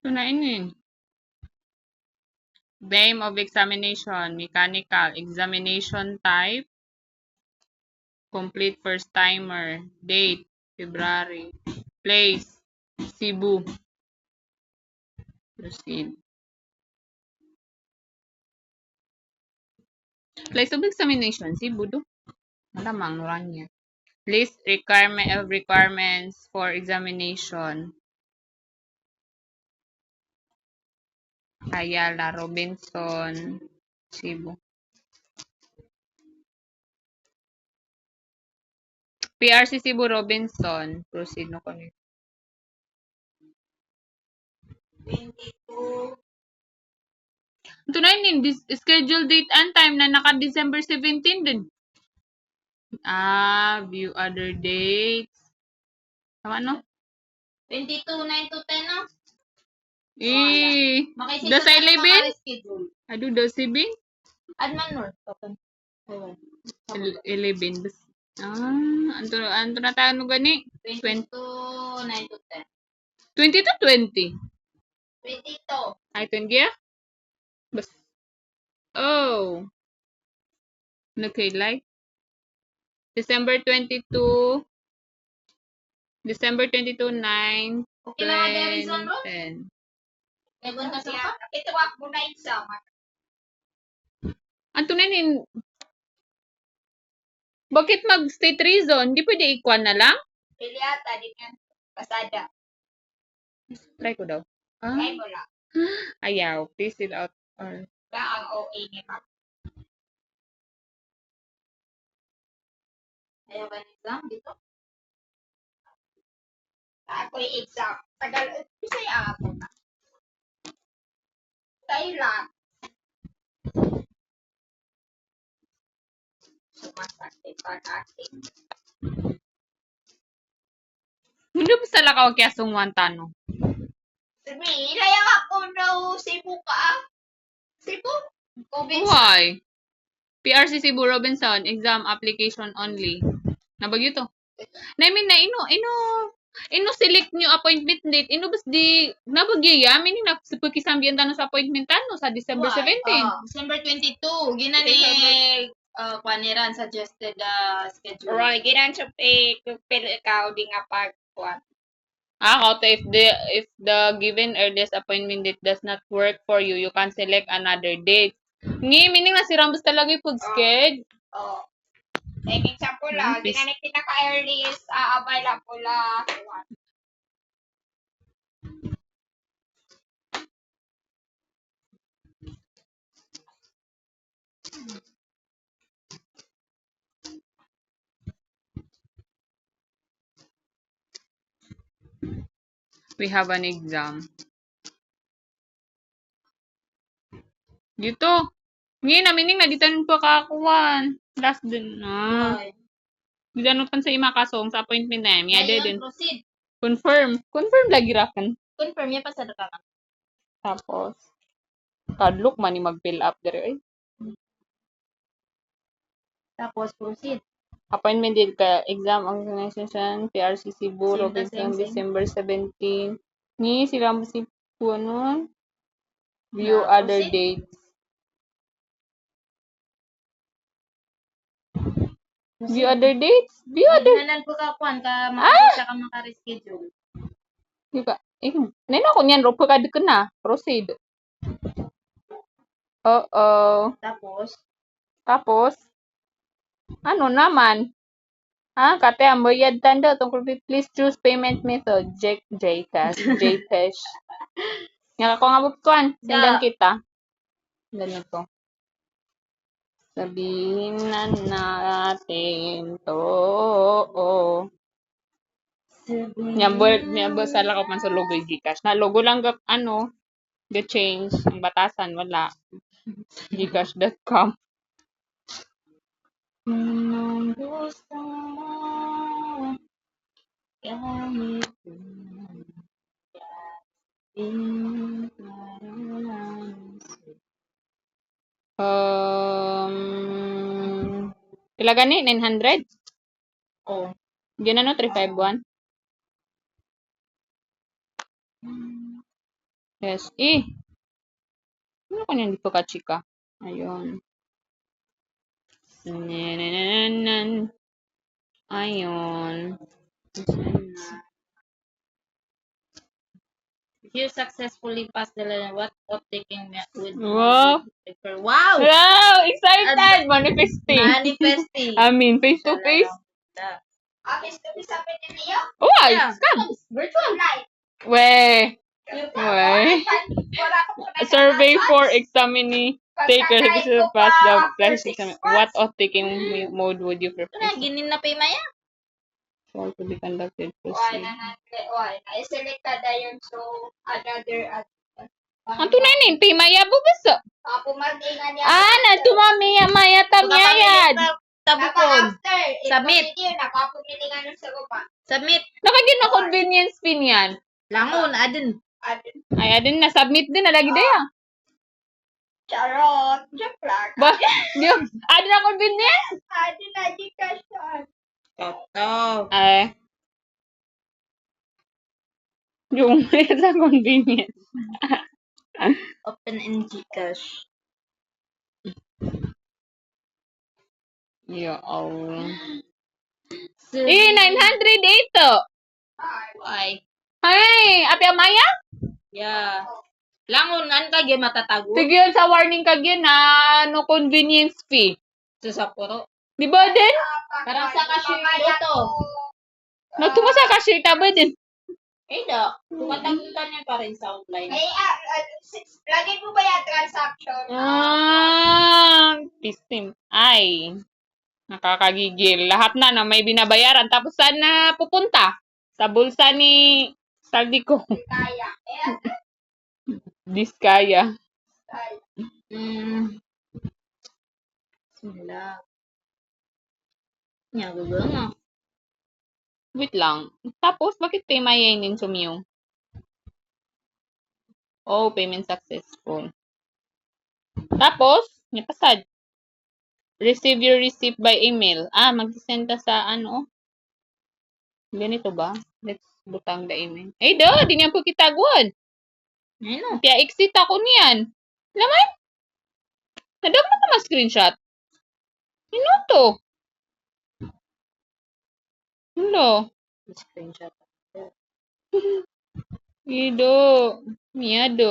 Tunainin. Name of examination, mechanical, examination type, complete first timer, date, February, place, Cebu. Proceed. Place of examination, Cebu do. Malamang Orania. List requirements for examination. Ayala, Robinson, Cebu. PRC Cebu Robinson. Proceed no kami. 22. Ito na yun, schedule date and time na naka-December 17 din. View other dates. Tama no? 22, 9 to 10, no? Da sa 11? Ado da 7? Adman North. 11. Anto na tayo no gani? 22, 9 to 10. 20 to 20? 22. Ay, 20 ya? Bas. Oh. Nakailay. December 22. December 22, 9, Okay lang ang reason, no? 10. Egon ka sa ito ako na exam. Anto na yun, bakit mag-state reason? Di pwede ikuan na lang? Piliata, di yan. Pasada. Try ko daw. Try mo lang. Ayaw. Please fill out. Or... Ba ang OA ni Ma'am? Ayaw ba ng exam dito? Ako'y exam. Tagal, bisaya ako na. Tayo lang. Sumasakit pa natin. Hindi ba sala ka kaya sungwan tanong? Sabi, ilayang ako na Cebu ka. Cebu? Why? PRC Cebu Robinson, exam application only. Nabagyo to. I mean na ino select nyo appointment date. Ino bas di nabagyo ya? Meaning na pagkisambihan tanong sa appointment tanong sa December 17. December 22. Ginani kwaniran suggested schedule. Right, ginan siya pil ikaw di nga pagkuan. Kauto if the given earliest appointment date does not work for you, you can select another date. Meaning na si Rambus talaga yung schedule. Oh. Like example lang, ginani pinaka-earliest available la. We have an exam. Dito. Ngayon na, meaning na, dito nun po kakakuan. Last din. Dito nun pan sa imakasong sa appointment na yan. Yada din. Proceed. Confirm. Confirm lagi rakan. Confirm niya pa sa data. Tapos, kadlok man ni mag-fill up dire. Tapos, proceed. Appointment date ka, exam organization, PRC Cebu, Same, Robinson, same. December 17. Ni sila mo si Puanon. View Na, other proceed. dates. View other dates? View other... Nalan po ka kuan ka makakita ka maka-reschedule. Di ba? Nena ko niyan, ropo ka ka na. Proceed. Oo. Tapos, ano naman? Kate, ang bayad tanda. Tungkol, please choose payment method. Jcash. Jcash. Nga ako nga buktuan. Sindan kita. Ganito. Sabihin na natin to. Nyambol sala ko man sa logo yung Gcash. Na logo lang the change. Ang batasan, wala. Gcash.com. Anong gusto mo? Gamit mo. Pila gani? 900? Oh. Ginano 351? Yes. Ano kanyang di ko kachika? Ayun. Nanananan. Ayun. If you successfully pass the level, what of taking with Wow. Wow! Wow! Excited! Manifesting. Manifesting. I mean, face to face. Abis to be sabi ni Leo. Oh, Yeah. scam. Virtual life. We. Yung Wey. wala ko po na Survey for nasa- examining Pagkakain takers ko to pass the pa after flash 6 exam. months. What of taking mode would you prefer? Ano, ginin na pay maya? So, to be conducted. Why Proceed. why na-select ka na yun so another Ang tunay ni, Pimaya bugas. pumatingan niya Na tumamiya maya tamyayad. Tabukod. Submit. Nakapumili nga nun sa gupa. Submit. Nakagin na convenience pin yan. Langon, adin. Ay, adin na, submit din na lagi daya. Charot. Joke lang. Ba, yung, adin na convenience? Adi na Gcash yun. Toto. Ay. Yung may sa convenience. Open in Gcash. Yo, oh. So, 900 ito. Why? Ay, apya maya? Yeah. Langon, an ka gyud matatago. Sige yun sa warning kagyan na no convenience fee. Sa puro. Di ba din? Parang sa cashier dito. Nagtuma sa cashier taba din. Eh, da. Tumatagutan niya pa rin sa online. Ay, lagi mo ba yung transaction? System. Ay. Nakakagigil. Lahat na may binabayaran. Tapos saan na pupunta? Sa bulsa ni Saldi ko. Kaya. Diskaya. Sila. Nya, gulo nga. Wait lang. Tapos, bakit pay mayainin sumiyong? Oh, payment successful. Tapos, napasad. Receive your receipt by email. Mag-send ka sa ano? Ganito ba? Let's butang the email. Eh, di niya po kitaguan. Ayun. Kaya exit ako niyan. Naman? Nadama ka ma-screenshot. Sino to? Hello? Screenshot. Ido. Miyado.